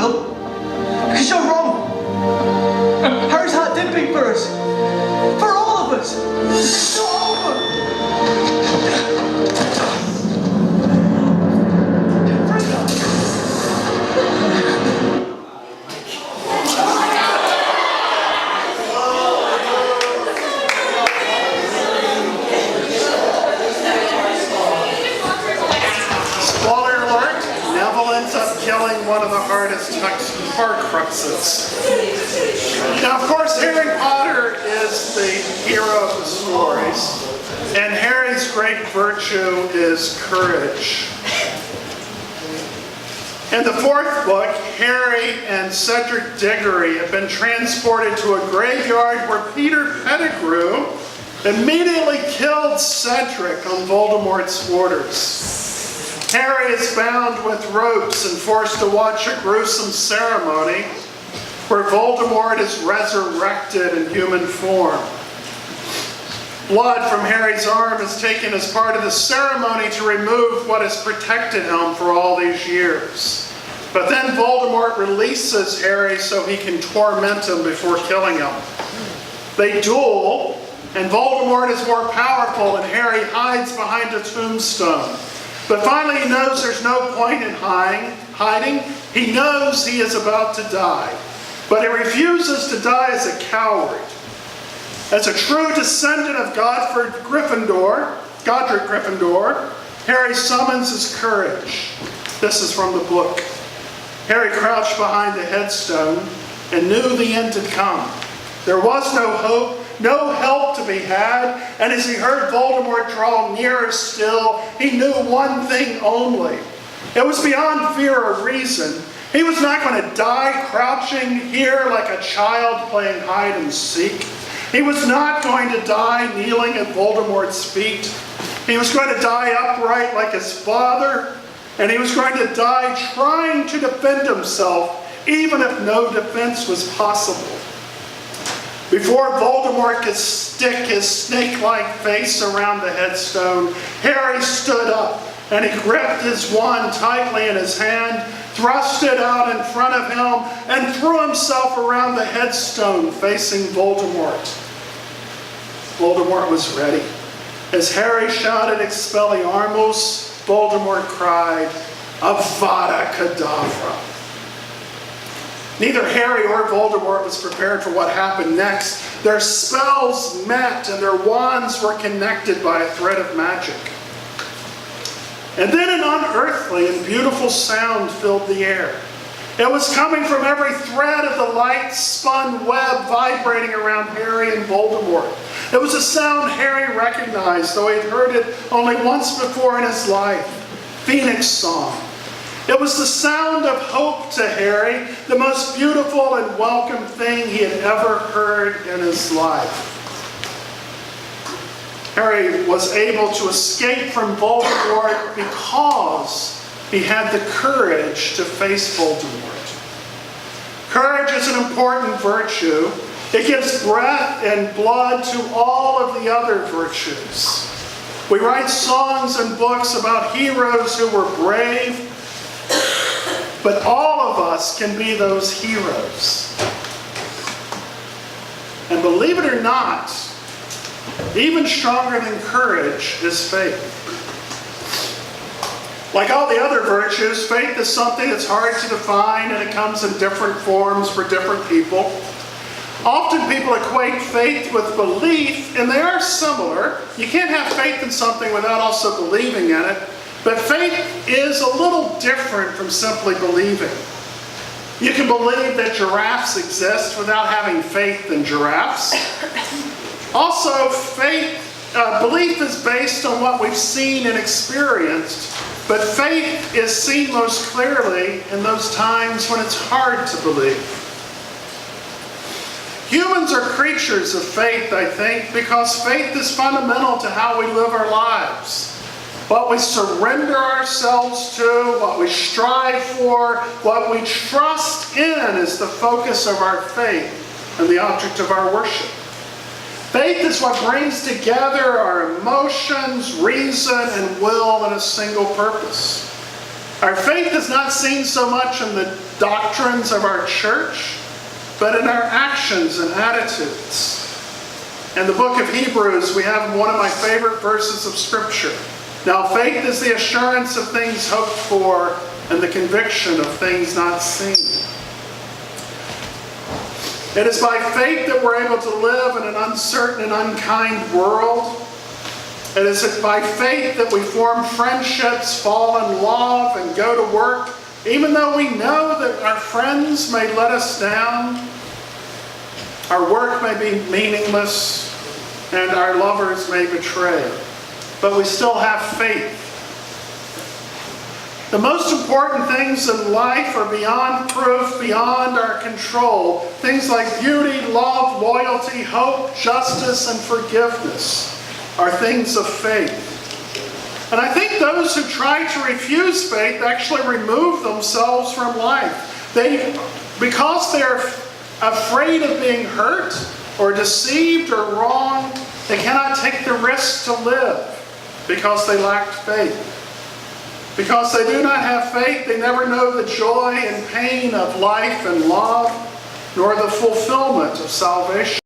will. Because you're wrong. Harry's heart did beat for us. For all of us. It's all over. Killing one of the hardest Horcruxes. Now, of course, Harry Potter is the hero of the stories, and Harry's great virtue is courage. In the fourth book, Harry and Cedric Diggory have been transported to a graveyard where Peter Pettigrew immediately killed Cedric on Voldemort's orders. Harry is bound with ropes and forced to watch a gruesome ceremony where Voldemort is resurrected in human form. Blood from Harry's arm is taken as part of the ceremony to remove what has protected him for all these years. But then Voldemort releases Harry so he can torment him before killing him. They duel, and Voldemort is more powerful, and Harry hides behind a tombstone. But finally he knows there's no point in hiding. He knows he is about to die. But he refuses to die as a coward. As a true descendant of Godric Gryffindor, Harry summons his courage. This is from the book. Harry crouched behind the headstone and knew the end had come. There was no hope, no help to be had, and as he heard Voldemort draw nearer still, he knew one thing only. It was beyond fear or reason. He was not going to die crouching here like a child playing hide and seek. He was not going to die kneeling at Voldemort's feet. He was going to die upright like his father, and he was going to die trying to defend himself, even if no defense was possible. Before Voldemort could stick his snake-like face around the headstone, Harry stood up and he gripped his wand tightly in his hand, thrust it out in front of him, and threw himself around the headstone facing Voldemort. Voldemort was ready. As Harry shouted Expelliarmus, Voldemort cried, Avada Kedavra. Neither Harry or Voldemort was prepared for what happened next. Their spells met and their wands were connected by a thread of magic. And then an unearthly and beautiful sound filled the air. It was coming from every thread of the light-spun web vibrating around Harry and Voldemort. It was a sound Harry recognized, though he had heard it only once before in his life. Phoenix Song. It was the sound of hope to Harry, the most beautiful and welcome thing he had ever heard in his life. Harry was able to escape from Voldemort because he had the courage to face Voldemort. Courage is an important virtue. It gives breath and blood to all of the other virtues. We write songs and books about heroes who were brave, but all of us can be those heroes. And believe it or not, even stronger than courage is faith. Like all the other virtues, faith is something that's hard to define, and it comes in different forms for different people. Often people equate faith with belief, and they are similar. You can't have faith in something without also believing in it. But faith is a little different from simply believing. You can believe that giraffes exist without having faith in giraffes. Also, belief is based on what we've seen and experienced, but faith is seen most clearly in those times when it's hard to believe. Humans are creatures of faith, I think, because faith is fundamental to how we live our lives. What we surrender ourselves to, what we strive for, what we trust in is the focus of our faith and the object of our worship. Faith is what brings together our emotions, reason, and will in a single purpose. Our faith is not seen so much in the doctrines of our church, but in our actions and attitudes. In the book of Hebrews, we have one of my favorite verses of Scripture. Now, faith is the assurance of things hoped for and the conviction of things not seen. It is by faith that we're able to live in an uncertain and unkind world. It is by faith that we form friendships, fall in love, and go to work, even though we know that our friends may let us down, our work may be meaningless, and our lovers may betray. But we still have faith. The most important things in life are beyond proof, beyond our control. Things like beauty, love, loyalty, hope, justice, and forgiveness are things of faith. And I think those who try to refuse faith actually remove themselves from life. Because they're afraid of being hurt or deceived or wrong, they cannot take the risk to live because they lack faith. Because they do not have faith, they never know the joy and pain of life and love, nor the fulfillment of salvation.